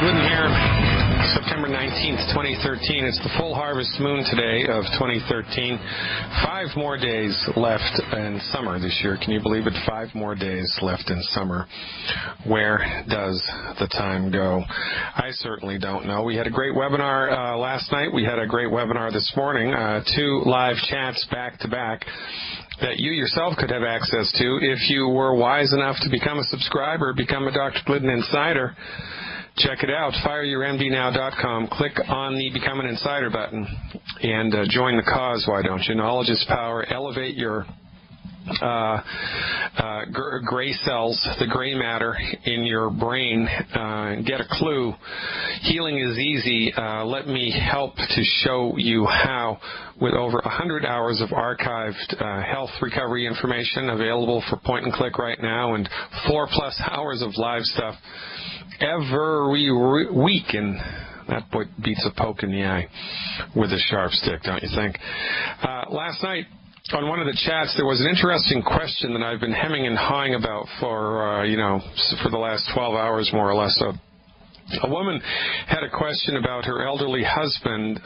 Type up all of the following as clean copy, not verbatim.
Glidden here, September 19th, 2013. It's the full harvest moon today of 2013. 5 more days left in summer this year. Can you believe it? 5 more days left in summer. Where does the time go? I certainly don't know. We had a great webinar last night. We had a great webinar this morning. 2 live chats back to back that you yourself could have access to if you were wise enough to become a subscriber, become a Dr. Glidden Insider. Check it out, fireyourmdnow.com. Click on the Become an Insider button and join the cause, why don't you? Knowledge is power. Elevate your gray cells, the gray matter in your brain. Get a clue. Healing is easy. Let me help to show you how, with over 100 hours of archived health recovery information available for point and click right now, and 4+ hours of live stuff every week, and that beats a poke in the eye with a sharp stick, don't you think? Last night, on one of the chats, there was an interesting question that I've been hemming and hawing about for, for the last 12 hours, more or less. So a woman had a question about her elderly husband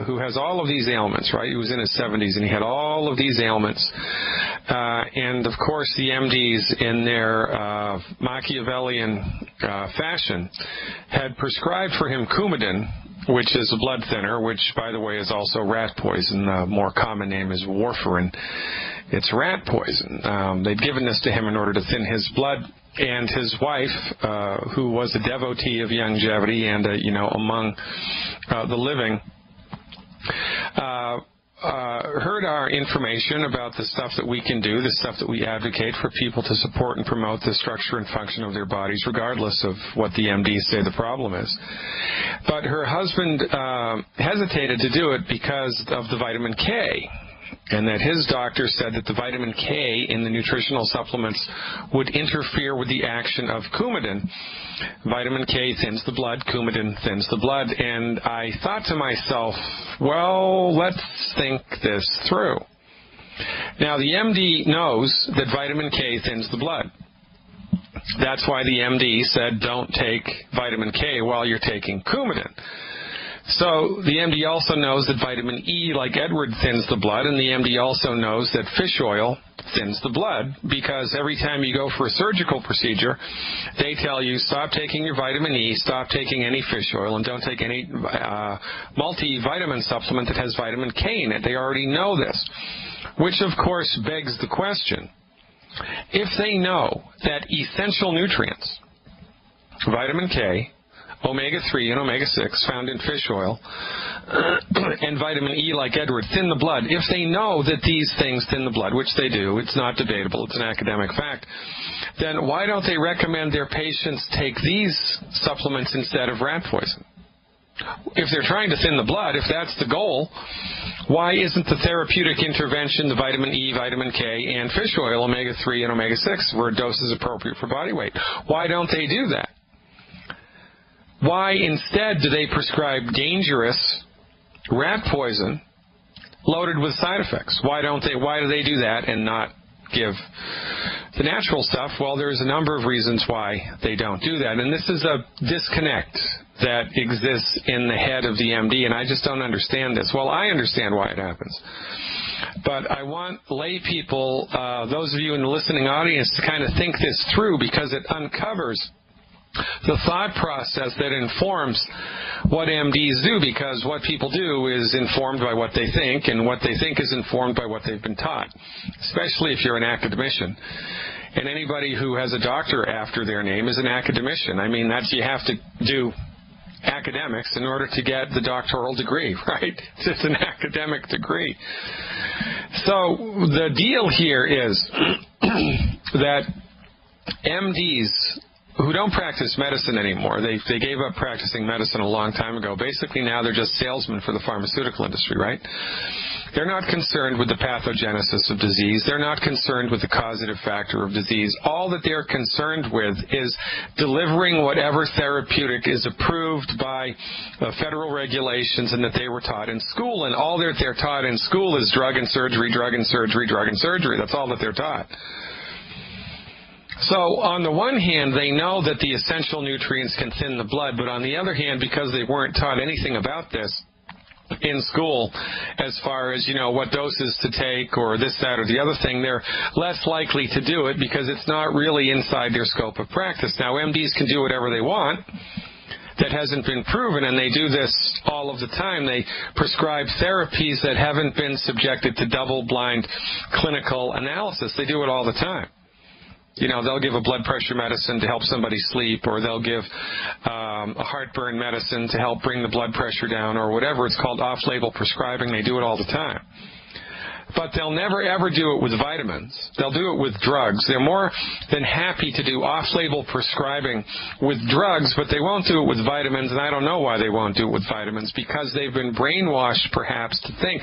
who has all of these ailments, right? He was in his 70s, and he had all of these ailments. And, of course, the MDs, in their Machiavellian fashion, had prescribed for him Coumadin, which is a blood thinner, which, by the way, is also rat poison. The more common name is warfarin. It's rat poison. They'd given this to him in order to thin his blood. And his wife, who was a devotee of longevity and, among the living, heard our information about the stuff that we can do, the stuff that we advocate for people to support and promote the structure and function of their bodies, regardless of what the MDs say the problem is. But her husband hesitated to do it because of the vitamin K, and that his doctor said that the vitamin K in the nutritional supplements would interfere with the action of Coumadin. Vitamin K thins the blood, Coumadin thins the blood, and I thought to myself, well, let's think this through. Now, the MD knows that vitamin K thins the blood. That's why the MD said don't take vitamin K while you're taking Coumadin. So the MD also knows that vitamin E, like Edward, thins the blood, and the MD also knows that fish oil thins the blood, because every time you go for a surgical procedure, they tell you stop taking your vitamin E, stop taking any fish oil, and don't take any multivitamin supplement that has vitamin K in it. They already know this, which of course begs the question, if they know that essential nutrients, vitamin K, omega-3 and omega-6 found in fish oil, and vitamin E, like Edward, thin the blood, if they know that these things thin the blood, which they do, it's not debatable, it's an academic fact, then why don't they recommend their patients take these supplements instead of rat poison? If they're trying to thin the blood, if that's the goal, why isn't the therapeutic intervention the vitamin E, vitamin K, and fish oil, omega-3 and omega-6, where doses appropriate for body weight? Why don't they do that? Why instead do they prescribe dangerous rat poison loaded with side effects? Why do they do that and not give the natural stuff? Well, there's a number of reasons why they don't do that. And this is a disconnect that exists in the head of the MD, and I just don't understand this. Well, I understand why it happens. But I want lay people, those of you in the listening audience, to kind of think this through, because it uncovers the thought process that informs what MDs do, because what people do is informed by what they think, and what they think is informed by what they've been taught, especially if you're an academician. And anybody who has a doctor after their name is an academician. I mean, you have to do academics in order to get the doctoral degree, right? It's just an academic degree. So the deal here is that MDs who don't practice medicine anymore, they gave up practicing medicine a long time ago. Basically now they're just salesmen for the pharmaceutical industry, right? They're not concerned with the pathogenesis of disease. They're not concerned with the causative factor of disease. All that they're concerned with is delivering whatever therapeutic is approved by federal regulations and that they were taught in school. And all that they're taught in school is drug and surgery, drug and surgery, drug and surgery. That's all that they're taught. So on the one hand, they know that the essential nutrients can thin the blood, but on the other hand, because they weren't taught anything about this in school as far as, what doses to take or this, that, or the other thing, they're less likely to do it because it's not really inside their scope of practice. Now, MDs can do whatever they want. That hasn't been proven, and they do this all of the time. They prescribe therapies that haven't been subjected to double-blind clinical analysis. They do it all the time. They'll give a blood pressure medicine to help somebody sleep, or they'll give a heartburn medicine to help bring the blood pressure down, or whatever. It's called off-label prescribing. They do it all the time. But they'll never, ever do it with vitamins. They'll do it with drugs. They're more than happy to do off-label prescribing with drugs, but they won't do it with vitamins, and I don't know why they won't do it with vitamins, because they've been brainwashed, perhaps, to think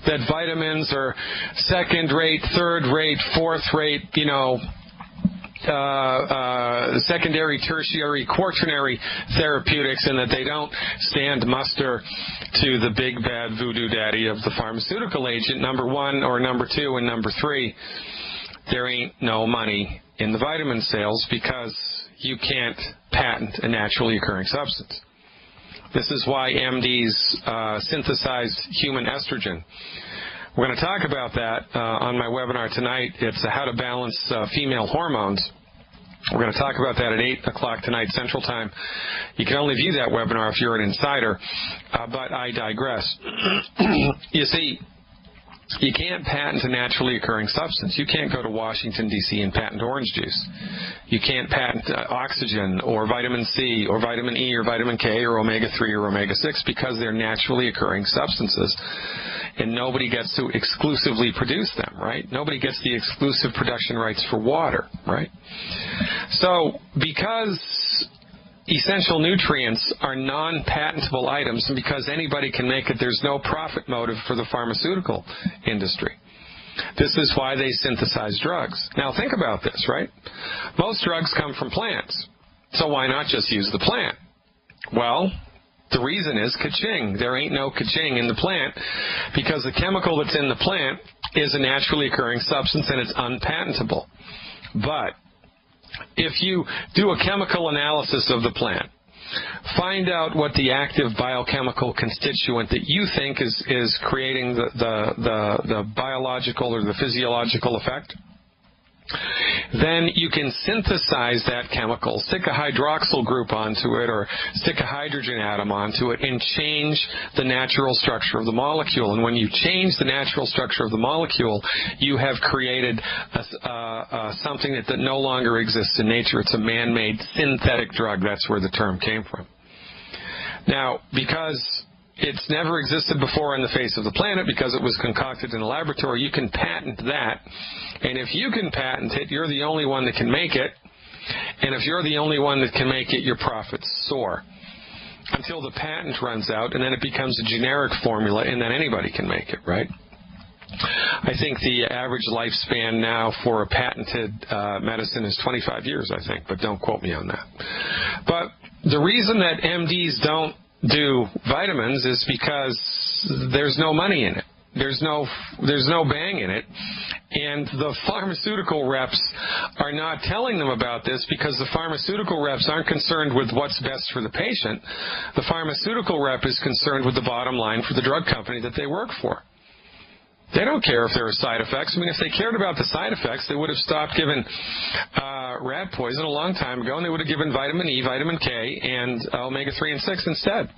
that vitamins are second-rate, third-rate, fourth-rate, secondary, tertiary, quaternary therapeutics, and that they don't stand muster to the big bad voodoo daddy of the pharmaceutical agent, number one, or number two, and number three. There ain't no money in the vitamin sales because you can't patent a naturally occurring substance. This is why MDs synthesized human estrogen. We're going to talk about that on my webinar tonight. It's how to balance female hormones. We're going to talk about that at 8 o'clock tonight Central Time. You can only view that webinar if you're an insider, but I digress. You see, you can't patent a naturally occurring substance. You can't go to Washington, D.C. and patent orange juice. You can't patent oxygen or vitamin C or vitamin E or vitamin K or omega-3 or omega-6 because they're naturally occurring substances. And nobody gets to exclusively produce them, right? Nobody gets the exclusive production rights for water, right? So because essential nutrients are non-patentable items, and because anybody can make it, there's no profit motive for the pharmaceutical industry. This is why they synthesize drugs. Now think about this, right? Most drugs come from plants. So why not just use the plant? Well, the reason is ka-ching. There ain't no ka-ching in the plant because the chemical that's in the plant is a naturally occurring substance and it's unpatentable. But if you do a chemical analysis of the plant, find out what the active biochemical constituent that you think is creating the biological or the physiological effect, then you can synthesize that chemical, stick a hydroxyl group onto it or stick a hydrogen atom onto it and change the natural structure of the molecule. And when you change the natural structure of the molecule, you have created something that no longer exists in nature. It's a man-made synthetic drug. That's where the term came from. Now, because it's never existed before on the face of the planet, because it was concocted in a laboratory, you can patent that. And if you can patent it, you're the only one that can make it. And if you're the only one that can make it, your profits soar until the patent runs out, and then it becomes a generic formula, and then anybody can make it, right? I think the average lifespan now for a patented medicine is 25 years, I think, but don't quote me on that. But the reason that MDs don't do vitamins is because there's no money in it. There's no bang in it. And the pharmaceutical reps are not telling them about this because the pharmaceutical reps aren't concerned with what's best for the patient. The pharmaceutical rep is concerned with the bottom line for the drug company that they work for. They don't care if there are side effects. I mean, if they cared about the side effects, they would have stopped giving rat poison a long time ago, and they would have given vitamin E, vitamin K, and omega-3 and 6 instead.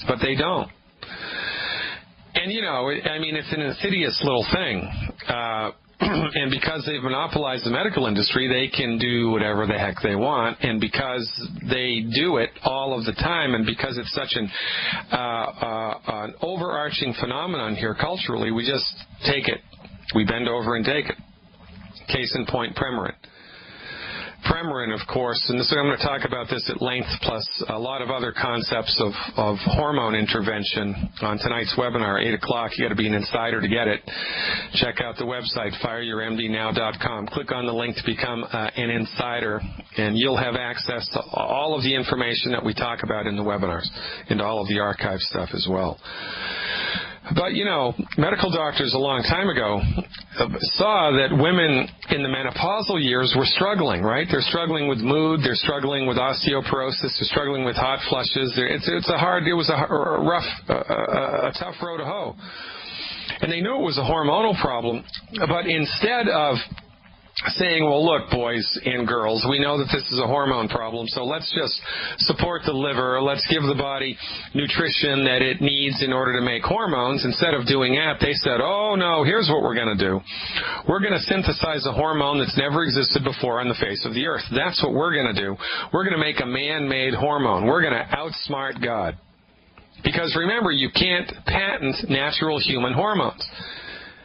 But they don't. And, I mean, it's an insidious little thing. And because they've monopolized the medical industry, they can do whatever the heck they want. And because they do it all of the time, and because it's such an overarching phenomenon here culturally, we just take it. We bend over and take it. Case in point, Premarin. Premarin, of course, and I'm going to talk about this at length, plus a lot of other concepts of hormone intervention on tonight's webinar, 8 o'clock. You got to be an insider to get it. Check out the website, fireyourmdnow.com. Click on the link to become an insider, and you'll have access to all of the information that we talk about in the webinars and all of the archive stuff as well. But, you know, medical doctors a long time ago saw that women in the menopausal years were struggling, right? They're struggling with mood, they're struggling with osteoporosis, they're struggling with hot flushes. It was a tough road to hoe. And they knew it was a hormonal problem, but instead of saying, well, look, boys and girls, we know that this is a hormone problem, so let's just support the liver, let's give the body nutrition that it needs in order to make hormones. Instead of doing that, they said, oh, no, here's what we're going to do. We're going to synthesize a hormone that's never existed before on the face of the earth. That's what we're going to do. We're going to make a man-made hormone. We're going to outsmart God. Because remember, you can't patent natural human hormones.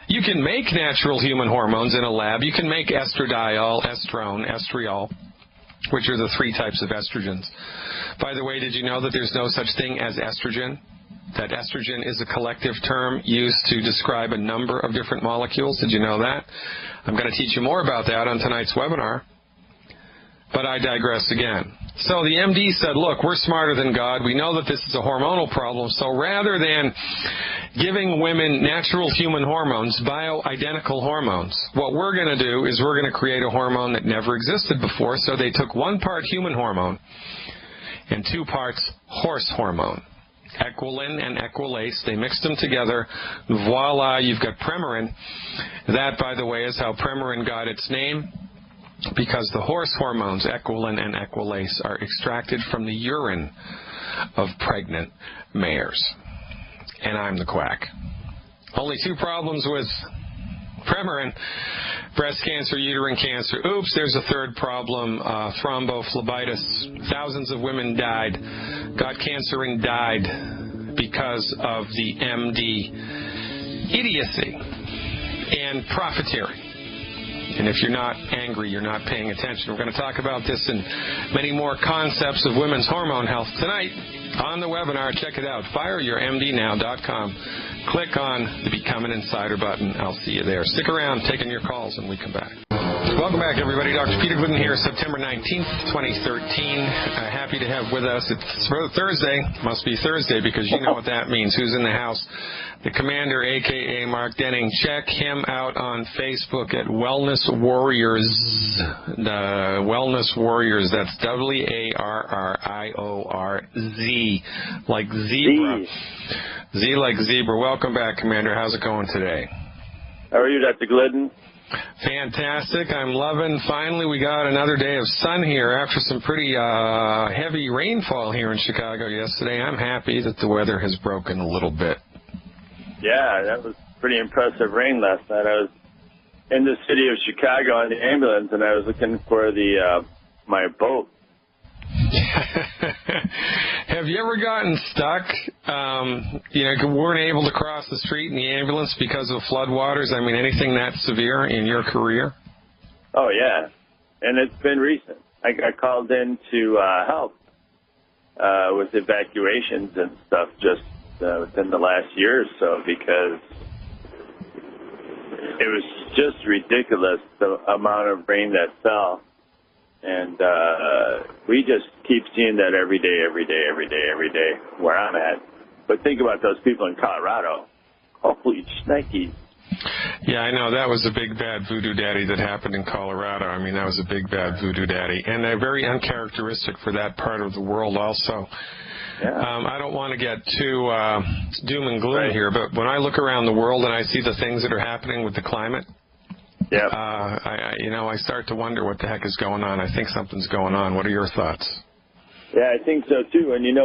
You can make natural human hormones in a lab. You can make estradiol, estrone, estriol, which are the 3 types of estrogens. By the way, did you know that there's no such thing as estrogen? That estrogen is a collective term used to describe a number of different molecules. Did you know that? I'm going to teach you more about that on tonight's webinar. But I digress again. So the MD said, look, we're smarter than God. We know that this is a hormonal problem. So rather than giving women natural human hormones, bioidentical hormones, what we're going to do is we're going to create a hormone that never existed before. So they took 1 part human hormone and 2 parts horse hormone. Equilin and equilase, they mixed them together. Voila, you've got Premarin. That, by the way, is how Premarin got its name, because the horse hormones, equilin and equilase, are extracted from the urine of pregnant mares. And I'm the quack. Only 2 problems with Premarin: breast cancer, uterine cancer. Oops, there's a 3rd problem, thrombophlebitis. Thousands of women died, got cancer and died because of the MD idiocy and profiteering. And if you're not angry, you're not paying attention. We're going to talk about this and many more concepts of women's hormone health tonight on the webinar. Check it out, fireyourmdnow.com. Click on the Become an Insider button. I'll see you there. Stick around, taking your calls when we come back. Welcome back, everybody. Dr. Peter Glidden here, September 19th, 2013. Happy to have with us. It's Thursday. Must be Thursday because you know what that means. Who's in the house? The Commander, a.k.a. Mark Denning. Check him out on Facebook at Wellness Warriors. The Wellness Warriors. That's WARRIORZ, like zebra. Z like zebra. Welcome back, Commander. How's it going today? How are you, Dr. Glidden? Fantastic. I'm loving. Finally, we got another day of sun here after some pretty heavy rainfall here in Chicago yesterday. I'm happy that the weather has broken a little bit. Yeah, that was pretty impressive rain last night. I was in the city of Chicago on the ambulance, and I was looking for my boat. Have you ever gotten stuck, weren't able to cross the street in the ambulance because of floodwaters? I mean, anything that severe in your career? Oh, yeah. And it's been recent. I got called in to help with evacuations and stuff just within the last year or so, because it was just ridiculous, the amount of rain that fell. And we just keep seeing that every day where I'm at. But think about those people in Colorado. Holy shnikes. Yeah, I know. That was a big bad voodoo daddy that happened in Colorado. I mean, that was a big bad voodoo daddy. And they're very uncharacteristic for that part of the world also. Yeah. I don't want to get too doom and gloom here, but when I look around the world and I see the things that are happening with the climate, yeah, I start to wonder what the heck is going on. I think something's going on. What are your thoughts? Yeah, I think so too. And, in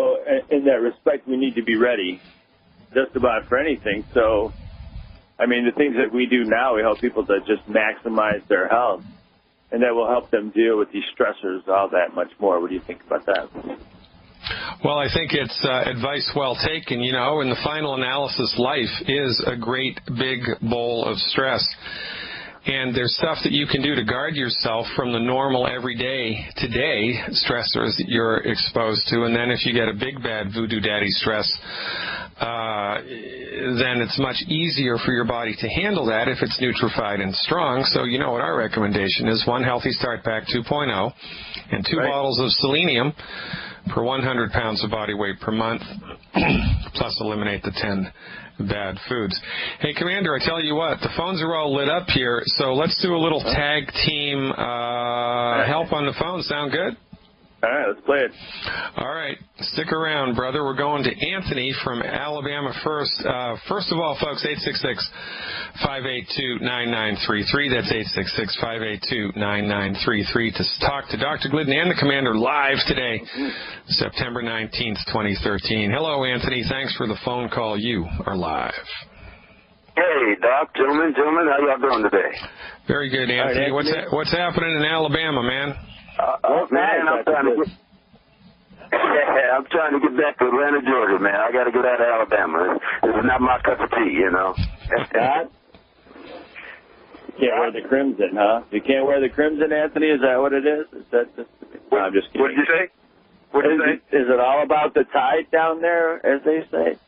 that respect, we need to be ready just about for anything. So, I mean, the things that we do now, we help people to just maximize their health, and that will help them deal with these stressors all that much more. What do you think about that? Well, I think it's advice well taken. In the final analysis, life is a great big bowl of stress. And there's stuff that you can do to guard yourself from the normal everyday, today stressors that you're exposed to. And then if you get a big bad voodoo daddy stress, then it's much easier for your body to handle that if it's nutrified and strong. So you know what our recommendation is: 1 Healthy Start Pack 2.0 and 2 bottles of selenium per 100 pounds of body weight per month, plus eliminate the 10 bad foods. Hey, Commander, I tell you what, the phones are all lit up here, so let's do a little tag team help on the phone. Sound good? All right, let's play it. All right, stick around, brother. We're going to Anthony from Alabama first. First of all, folks, 866-582-9933. That's 866-582-9933 to talk to Dr. Glidden and the Commander live today, September 19th, 2013. Hello, Anthony. Thanks for the phone call. You are live. Hey, Doc, gentlemen, how y'all doing today? Very good, Anthony. All right, What's happening in Alabama, man? Man, I'm trying to get back to Atlanta, Georgia, man. I got to get out of Alabama. This is not my cup of tea, you know. Scott? You can't wear the crimson, huh? You can't wear the crimson, Anthony? Is that what it is? Is that just... No, I'm just kidding. What did you say? Is it all about the tide down there, as they say?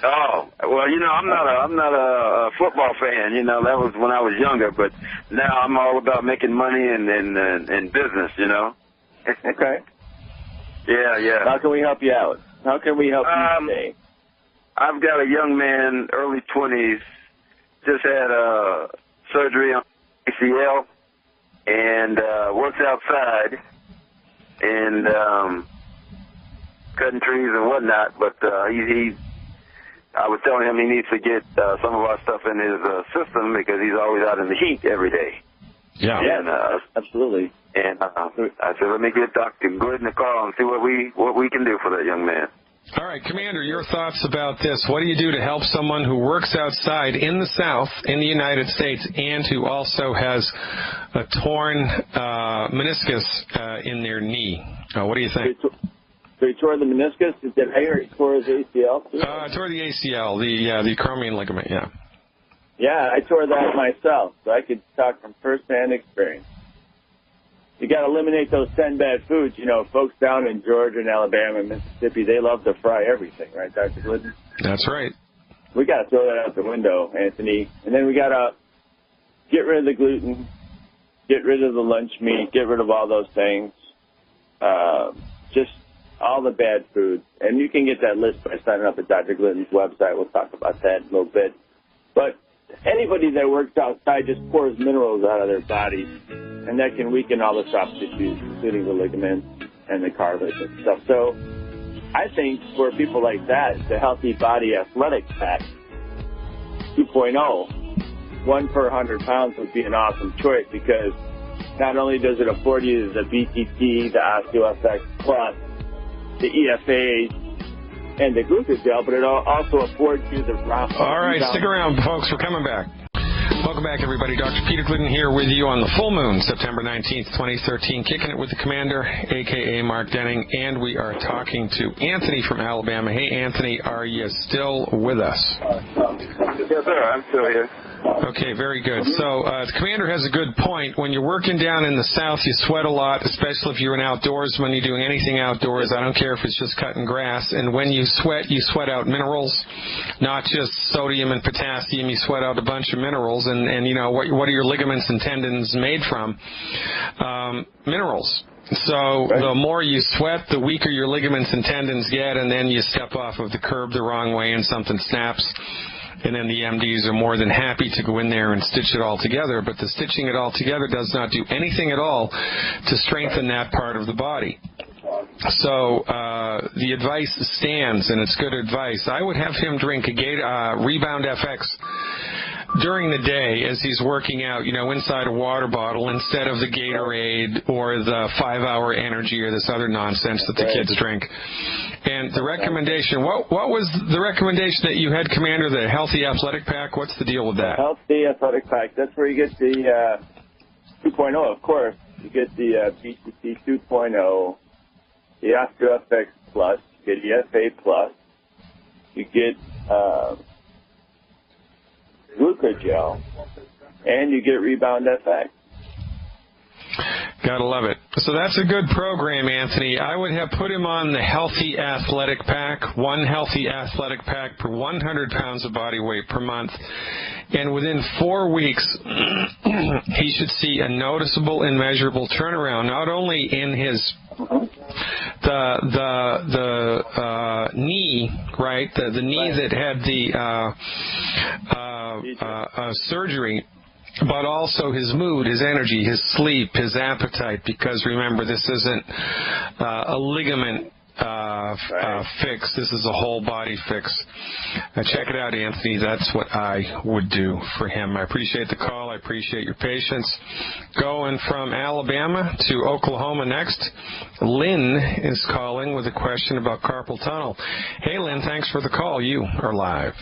Oh, well, you know, I'm not a football fan. You know, that was when I was younger, but now I'm all about making money and business, you know. Okay. Yeah. How can we help you out? How can we help you today? I've got a young man, early 20s, just had surgery on ACL and works outside and cutting trees and whatnot, but I was telling him he needs to get some of our stuff in his system because he's always out in the heat every day. Yeah. And, Absolutely. And I said, let me get Dr. Glidden a call and see what we can do for that young man. All right, Commander, your thoughts about this. What do you do to help someone who works outside in the South, in the United States, and who also has a torn meniscus in their knee? What do you think? So he tore the meniscus? Did I hear he tore his ACL? Tore the ACL, the acromion ligament, yeah. Yeah, I tore that myself, so I could talk from first-hand experience. You got to eliminate those 10 bad foods. You know, folks down in Georgia and Alabama and Mississippi, they love to fry everything, right, Dr. Glidden? That's right. We got to throw that out the window, Anthony. And then we got to get rid of the gluten, get rid of the lunch meat, get rid of all those things. Just all the bad foods. And you can get that list by signing up at Dr. Glidden's website. We'll talk about that in a little bit. But anybody that works outside just pours minerals out of their bodies, and that can weaken all the soft tissues, including the ligaments and the cartilage and stuff. So I think for people like that, the Healthy Body Athletic Pack 2.0, 1 per 100 pounds would be an awesome choice because not only does it afford you the BTT, the OsteoFX Plus, the EFA, and the glucogel, but it also affords you the... All right, stick around, folks. We're coming back. Welcome back, everybody. Dr. Peter Glidden here with you on the full moon, September 19th, 2013, kicking it with the Commander, a.k.a. Mark Denning, and we are talking to Anthony from Alabama. Hey, Anthony, are you still with us? Yes, sir. I'm still here. Okay, very good. So the Commander has a good point. When you're working down in the South, you sweat a lot, especially if you're an outdoorsman, you're doing anything outdoors. I don't care if it's just cutting grass. And when you sweat out minerals, not just sodium and potassium. You sweat out a bunch of minerals. And you know, what are your ligaments and tendons made from? Minerals. So the more you sweat, the weaker your ligaments and tendons get, and then you step off of the curb the wrong way and something snaps. And then the MDs are more than happy to go in there and stitch it all together. But the stitching it all together does not do anything at all to strengthen that part of the body. So the advice stands, and it's good advice. I would have him drink a Rebound FX during the day as he's working out, you know, inside a water bottle instead of the Gatorade or the 5-Hour Energy or this other nonsense that the kids drink. And the recommendation, what was the recommendation that you had, Commander, the Healthy Athletic Pack? What's the deal with that? Healthy Athletic Pack. That's where you get the 2.0, of course. You get the BCC 2.0, the OsteoFX Plus, you get EFA Plus, you get glucogel, and you get Rebound FX. Gotta love it. So that's a good program, Anthony. I would have put him on the Healthy Athletic Pack, 1 Healthy Athletic Pack per 100 pounds of body weight per month. And within 4 weeks, he should see a noticeable and measurable turnaround, not only in his the knee, right? The knee that had the surgery, but also his mood, his energy, his sleep, his appetite, because remember, this isn't a ligament fix. This is a whole body fix. Check it out, Anthony. That's what I would do for him. I appreciate the call. I appreciate your patience. Going from Alabama to Oklahoma next. Lynn is calling with a question about carpal tunnel. Hey, Lynn, thanks for the call. You are live.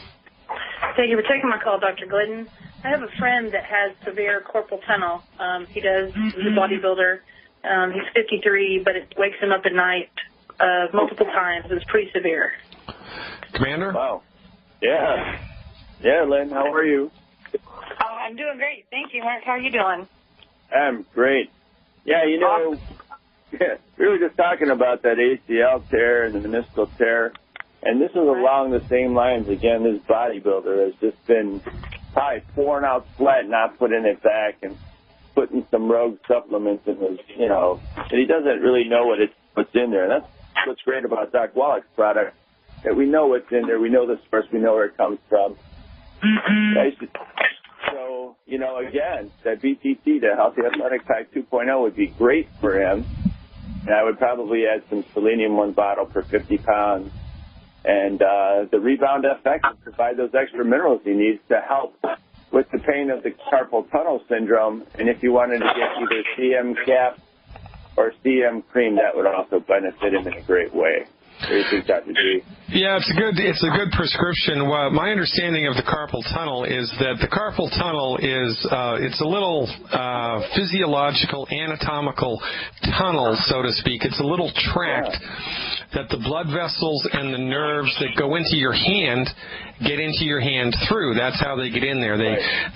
Thank you for taking my call, Dr. Glidden. I have a friend that has severe carpal tunnel. He's a bodybuilder. He's 53, but it wakes him up at night multiple times. It's pretty severe. Commander? Wow. Yeah. Yeah, Lynn, how are you? Oh, I'm doing great. Thank you, Mark. How are you doing? I'm great. Yeah, you know, we were just talking about that ACL tear and the meniscal tear, and this is along the same lines. Again, this bodybuilder has just been probably pouring out sweat, not putting it back, and putting some rogue supplements in his, and he doesn't really know what's in there. And that's what's great about Doc Wallach's product, that we know what's in there, we know the source, we know where it comes from. So, again, that BTT, the Healthy Athletic Pack 2.0, would be great for him. And I would probably add some selenium, 1 bottle per 50 pounds. And the Rebound FX would provide those extra minerals he needs to help with the pain of the carpal tunnel syndrome. And if you wanted to get either CM cap or CM cream, that would also benefit him in a great way. What do you think, Dr. G? Yeah, it's a good prescription. Well, my understanding of the carpal tunnel is that the carpal tunnel is it's a little physiological, anatomical tunnel, so to speak. It's a little tract that the blood vessels and the nerves that go into your hand get into your hand through. That's how they get in there.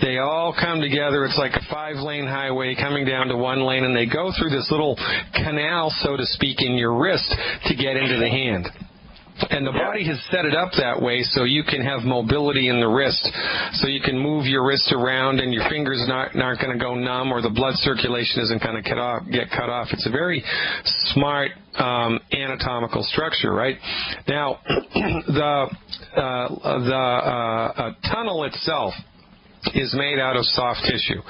They all come together. It's like a 5-lane highway coming down to 1 lane, and they go through this little canal, so to speak, in your wrist to get into the hand. And the body has set it up that way so you can have mobility in the wrist, so you can move your wrist around and your fingers aren't going to go numb, or the blood circulation isn't going to get cut off. It's a very smart anatomical structure, right? Now, the tunnel itself is made out of soft tissue,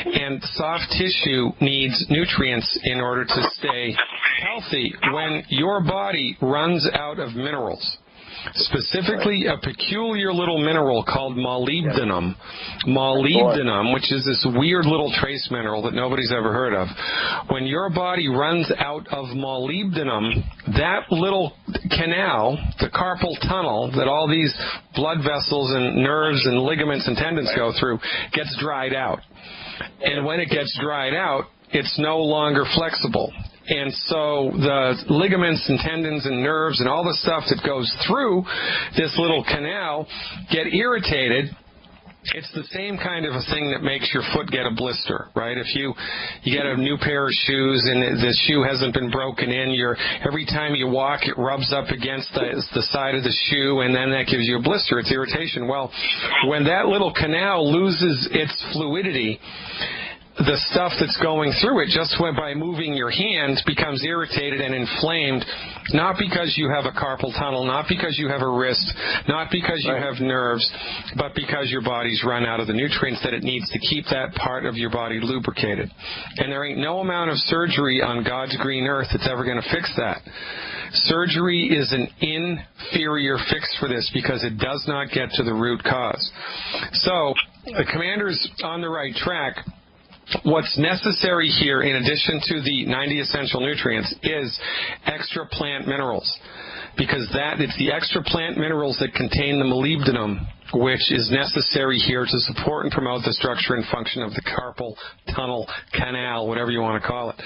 and soft tissue needs nutrients in order to stay healthy. When your body runs out of minerals, specifically a peculiar little mineral called molybdenum, which is this weird little trace mineral that nobody's ever heard of. When your body runs out of molybdenum, that little canal, the carpal tunnel that all these blood vessels and nerves and ligaments and tendons go through, gets dried out. And when it gets dried out, it's no longer flexible. And so the ligaments and tendons and nerves and all the stuff that goes through this little canal get irritated. It's the same kind of a thing that makes your foot get a blister, right? If you get a new pair of shoes and the shoe hasn't been broken in, every time you walk, it rubs up against the side of the shoe, and then that gives you a blister. It's irritation. Well, when that little canal loses its fluidity, the stuff that's going through it, just by moving your hand, becomes irritated and inflamed, not because you have a carpal tunnel, not because you have a wrist, not because you have nerves, but because your body's run out of the nutrients that it needs to keep that part of your body lubricated. And there ain't no amount of surgery on God's green earth that's ever going to fix that. Surgery is an inferior fix for this because it does not get to the root cause. So the commander's on the right track. What's necessary here, in addition to the 90 essential nutrients, is extra plant minerals, because it's the extra plant minerals that contain the molybdenum, which is necessary here to support and promote the structure and function of the carpal tunnel canal, whatever you want to call it.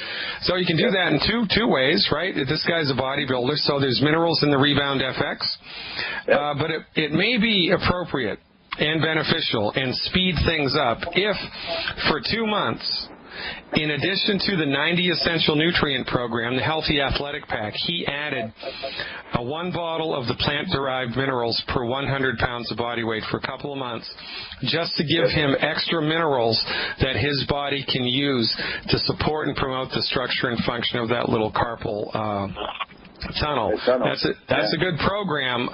So you can do that in two ways, right? This guy's a bodybuilder, so there's minerals in the Rebound FX, but it may be appropriate and beneficial and speed things up if for 2 months, in addition to the 90 essential nutrient program, the Healthy Athletic Pack, he added 1 bottle of the plant-derived minerals per 100 pounds of body weight for a couple of months, just to give him extra minerals that his body can use to support and promote the structure and function of that little carpal Tunnel. That's a good program.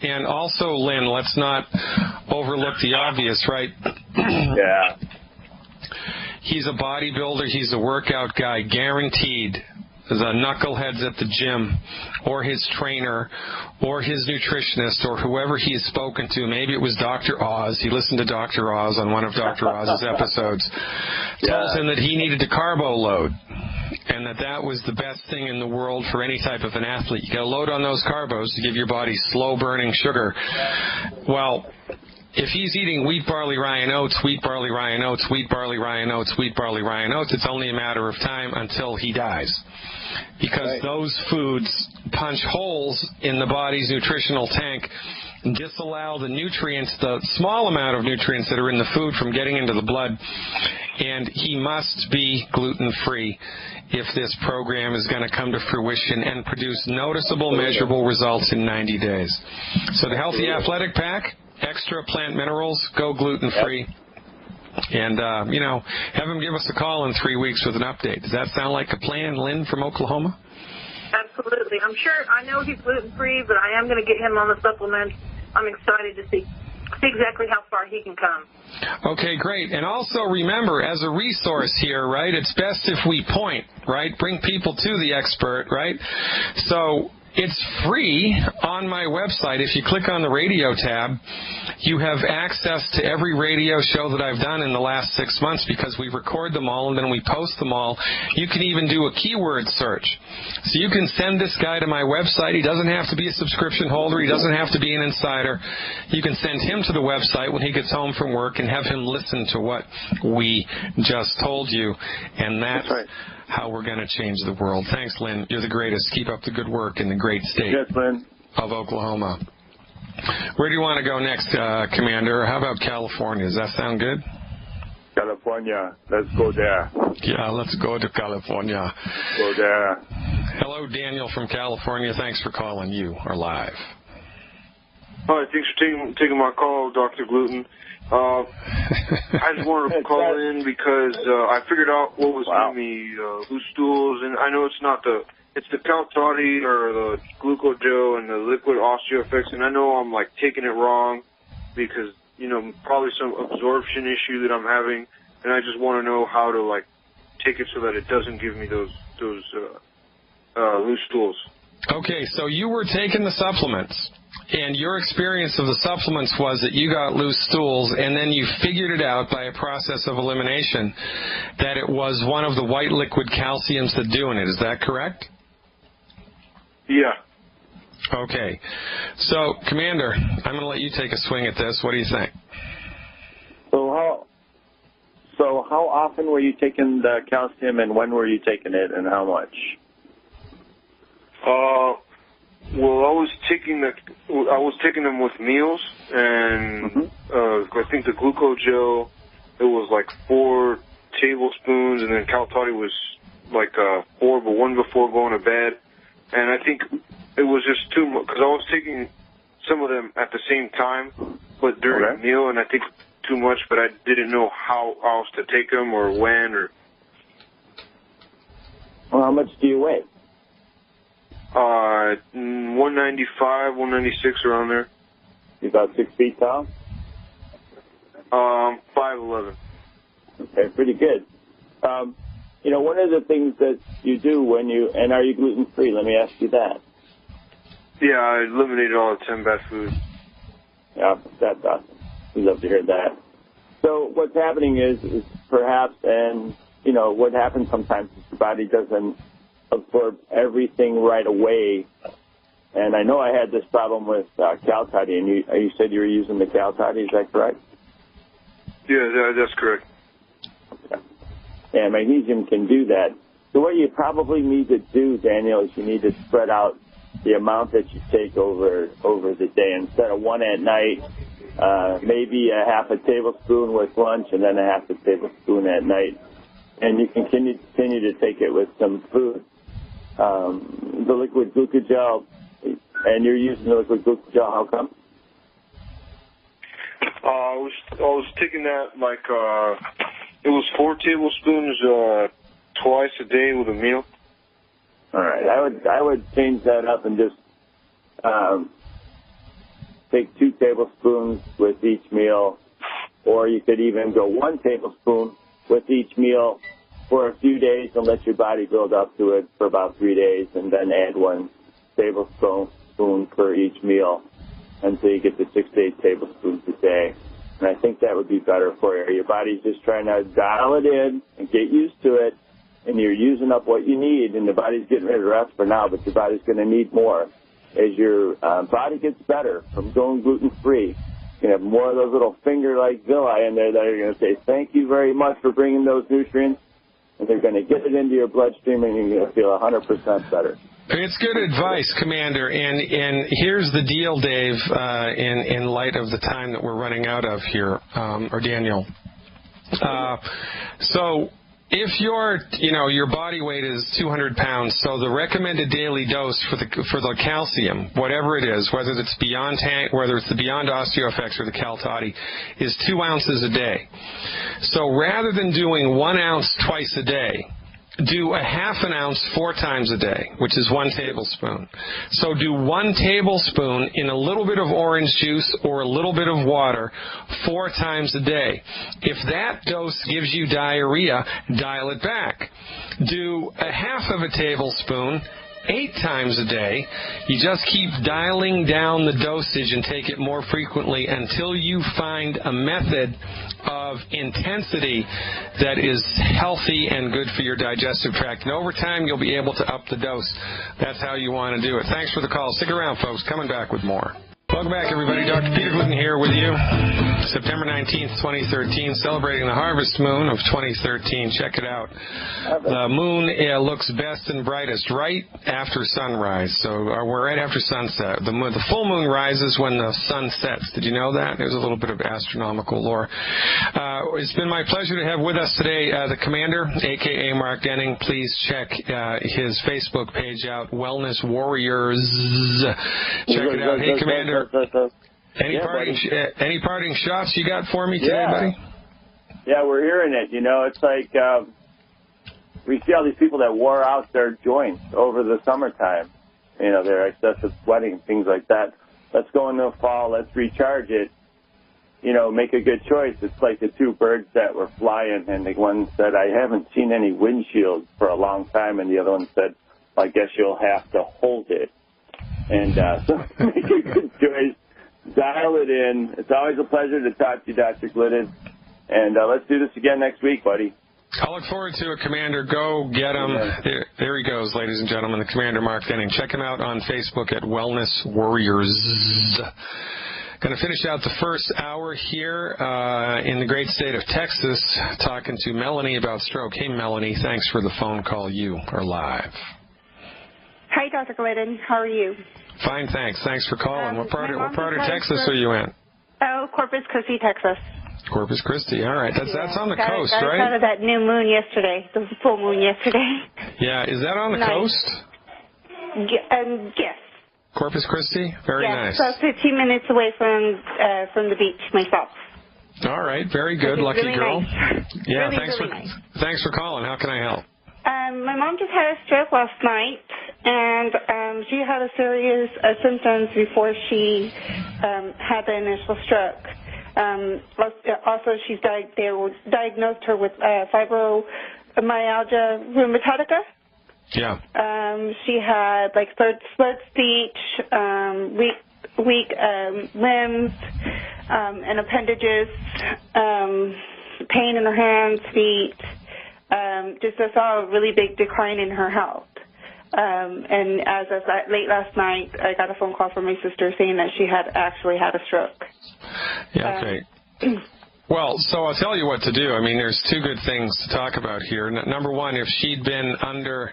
And also, Lynn, let's not overlook the obvious, right? Yeah. He's a bodybuilder. He's a workout guy, guaranteed. The knuckleheads at the gym, or his trainer, or his nutritionist, or whoever he has spoken to. Maybe it was Dr. Oz. He listened to Dr. Oz on one of Dr. Oz's episodes. Tells him that he needed to carbo load, and that was the best thing in the world for any type of an athlete. You got to load on those carbos to give your body slow-burning sugar. Well, if he's eating wheat, barley, rye, and oats, wheat, barley, rye, and oats, wheat, barley, rye, and oats, wheat, barley, rye, and oats, it's only a matter of time until he dies. Because those foods punch holes in the body's nutritional tank and disallow the nutrients, the small amount of nutrients that are in the food, from getting into the blood. And he must be gluten-free if this program is going to come to fruition and produce noticeable, measurable results in 90 days. So the Healthy Athletic Pack, extra plant minerals, go gluten-free. And, have him give us a call in 3 weeks with an update. Does that sound like a plan, Lynn from Oklahoma? Absolutely. I know he's gluten-free, but I am going to get him on the supplements. I'm excited to see exactly how far he can come. Okay, great. And also remember, as a resource here, right, it's best if we point, right, bring people to the expert, right? So it's free on my website. If you click on the radio tab, you have access to every radio show that I've done in the last 6 months, because we record them all and then we post them all. You can even do a keyword search. So you can send this guy to my website. He doesn't have to be a subscription holder. He doesn't have to be an insider. You can send him to the website when he gets home from work and have him listen to what we just told you. And that's right. How we're going to change the world. Thanks, Lynn. You're the greatest. Keep up the good work in the great state of Oklahoma. Where do you want to go next, Commander? How about California? Does that sound good? California. Let's go there. Yeah, let's go to California. Go there. Hello, Daniel from California. Thanks for calling. You are live. Hi, thanks for taking my call, Dr. Gluten. I just wanted to call in because I figured out what was giving me loose stools, and I know it's not it's the Caltati or the Glucogel and the liquid OsteoFX, and I know I'm like taking it wrong because, probably some absorption issue that I'm having, and I just want to know how to like take it so that it doesn't give me those loose stools. Okay, so you were taking the supplements, and your experience of the supplements was that you got loose stools, and then you figured it out by a process of elimination that it was one of the white liquid calciums that doing it. Is that correct? Yeah. Okay. So, Commander, I'm going to let you take a swing at this. What do you think? So how often were you taking the calcium, and when were you taking it, and how much? Well, I was taking them with meals, and I think the Glucogel, it was like 4 tablespoons, and then Caltati was like 4, but 1 before going to bed. And I think it was just too much, because I was taking some of them at the same time, but during the meal, and I think too much, but I didn't know how else to take them or when or. Well, how much do you weigh? 195, 196, around there. You about 6 feet tall? 5'11". Okay, pretty good. One of the things that you do and are you gluten-free? Let me ask you that. Yeah, I eliminated all the 10 bad foods. Yeah, that's awesome. We love to hear that. So what's happening is perhaps, and, what happens sometimes is your body doesn't absorb everything right away. And I know I had this problem with Caltati, and you said you were using the Caltati. Is that correct? Yeah, that's correct. Okay. And magnesium can do that. So what you probably need to do, Daniel, is you need to spread out the amount that you take over the day. Instead of 1 at night, maybe a half a tablespoon with lunch, and then a half a tablespoon at night. And you can continue to take it with some food. The liquid glucogel, and you're using the liquid glucogel, how come? I was taking that like it was 4 tablespoons twice a day with a meal. All right. I would change that up and just take 2 tablespoons with each meal, or you could even go 1 tablespoon with each meal for a few days and let your body build up to it for about 3 days, and then add 1 tablespoon per each meal until you get to 6 to 8 tablespoons a day. And I think that would be better for you. Your body's just trying to dial it in and get used to it, and you're using up what you need, and the body's getting ready to rest for now, but your body's going to need more. As your body gets better from going gluten-free, you can have more of those little finger-like villi in there that are going to say, thank you very much for bringing those nutrients, and they're going to get it into your bloodstream, and you're going to feel 100% better. It's good advice, Commander, and here's the deal, Dave, in light of the time that we're running out of here, or Daniel. So if your body weight is 200 pounds, so the recommended daily dose for the calcium, whatever it is, whether it's the Beyond OsteoFX or the Cal Toddy, is 2 ounces a day. So rather than doing 1 ounce twice a day, do a half an ounce 4 times a day, which is 1 tablespoon. So do 1 tablespoon in a little bit of orange juice or a little bit of water 4 times a day. If that dose gives you diarrhea, dial it back. Do a half of a tablespoon 8 times a day. You just keep dialing down the dosage and take it more frequently until you find a method of intensity that is healthy and good for your digestive tract. And over time, you'll be able to up the dose. That's how you want to do it. Thanks for the call. Stick around, folks. Coming back with more. Welcome back, everybody. Dr. Peter Glidden here with you. September 19th, 2013, celebrating the harvest moon of 2013. Check it out. The moon looks best and brightest right after sunrise. So we're right after sunset. The full moon rises when the sun sets. Did you know that? There's a little bit of astronomical lore. It's been my pleasure to have with us today the Commander, a.k.a. Mark Denning. Please check his Facebook page out, Wellness Warriors. Check it out. Hey, Commander. Any parting shots you got for me today, buddy? Yeah, we're hearing it. It's like we see all these people that wore out their joints over the summertime. Their excessive sweating and things like that. Let's go into the fall. Let's recharge it. Make a good choice. It's like the 2 birds that were flying, and the one said, I haven't seen any windshield for a long time, and the other one said, I guess you'll have to hold it. And so make a good choice. Dial it in. It's always a pleasure to talk to you, Dr. Glidden. And let's do this again next week, buddy. I look forward to it, Commander. Go get him. There he goes, ladies and gentlemen, the Commander Mark Denning. Check him out on Facebook at Wellness Warriors. Going to finish out the first hour here in the great state of Texas, talking to Melanie about stroke. Hey, Melanie, thanks for the phone call. You are live. Hi, Dr. Glidden. How are you? Fine, thanks. Thanks for calling. What part of Texas are you in? Oh, Corpus Christi, Texas. Corpus Christi. All right. That's on the coast, right? Got out of that new moon yesterday, the full moon yesterday. Yeah. Is that on the coast? Yes. Corpus Christi? Very nice. So 15 minutes away from the beach myself. All right. Very good. Lucky really girl. Nice. Yeah. Really Thanks for calling. How can I help? My mom just had a stroke last night, and she had a series of symptoms before she had the initial stroke. Also, they diagnosed her with fibromyalgia rheumatica. Yeah. She had slurred speech, weak limbs, and appendages, pain in her hands, feet. Just I saw a really big decline in her health. And as of late last night, I got a phone call from my sister saying that she had actually had a stroke. Yeah, okay. Well, so I'll tell you what to do. I mean, there's 2 good things to talk about here. Number one, if she'd been under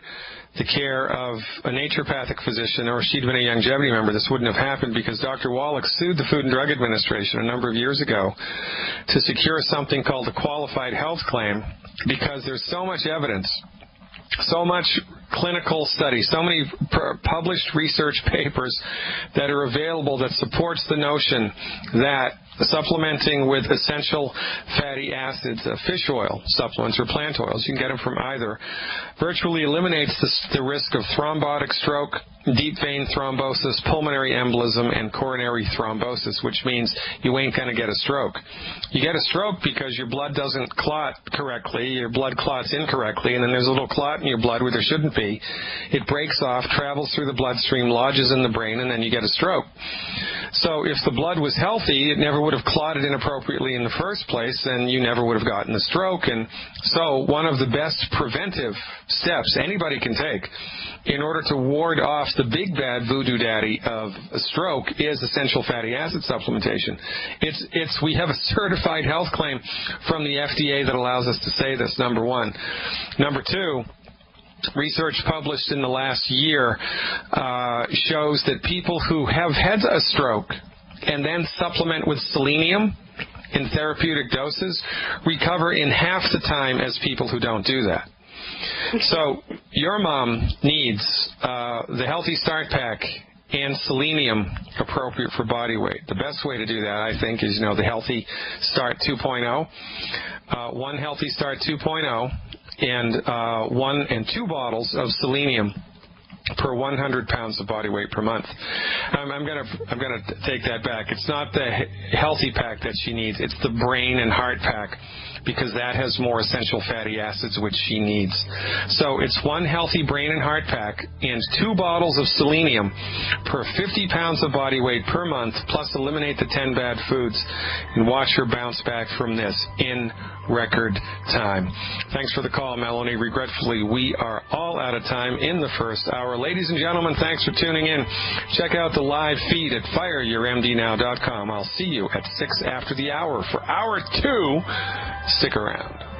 the care of a naturopathic physician or if she'd been a longevity member, this wouldn't have happened because Dr. Wallach sued the Food and Drug Administration a number of years ago to secure something called a qualified health claim because there's so much evidence, so much clinical studies, so many published research papers that are available that supports the notion that supplementing with essential fatty acids, fish oil supplements or plant oils, you can get them from either, virtually eliminates the risk of thrombotic stroke, deep vein thrombosis, pulmonary embolism, and coronary thrombosis, which means you ain't going to get a stroke. You get a stroke because your blood doesn't clot correctly, your blood clots incorrectly, and then there's a little clot in your blood where there shouldn't be. It breaks off, travels through the bloodstream, lodges in the brain, and then you get a stroke. So if the blood was healthy, it never would have clotted inappropriately in the first place, and you never would have gotten a stroke. And so one of the best preventive steps anybody can take in order to ward off the big bad voodoo daddy of a stroke is essential fatty acid supplementation. We have a certified health claim from the FDA that allows us to say this, number one. Number two, research published in the last year shows that people who have had a stroke and then supplement with selenium in therapeutic doses recover in half the time as people who don't do that. So your mom needs the Healthy Start Pack and selenium appropriate for body weight. The best way to do that, I think, is the Healthy Start 2.0. One Healthy Start 2.0 and 1 and 2 bottles of selenium per 100 pounds of body weight per month. I'm gonna take that back. It's not the healthy pack that she needs. It's the brain and heart pack, because that has more essential fatty acids which she needs. So it's 1 healthy brain and heart pack and 2 bottles of selenium per 50 pounds of body weight per month, plus eliminate the 10 bad foods, and watch her bounce back from this in record time. Thanks for the call, Melanie. Regretfully, we are all out of time in the first hour. Ladies and gentlemen, thanks for tuning in. Check out the live feed at fireyourmdnow.com. I'll see you at 6 after the hour for hour 2. Stick around.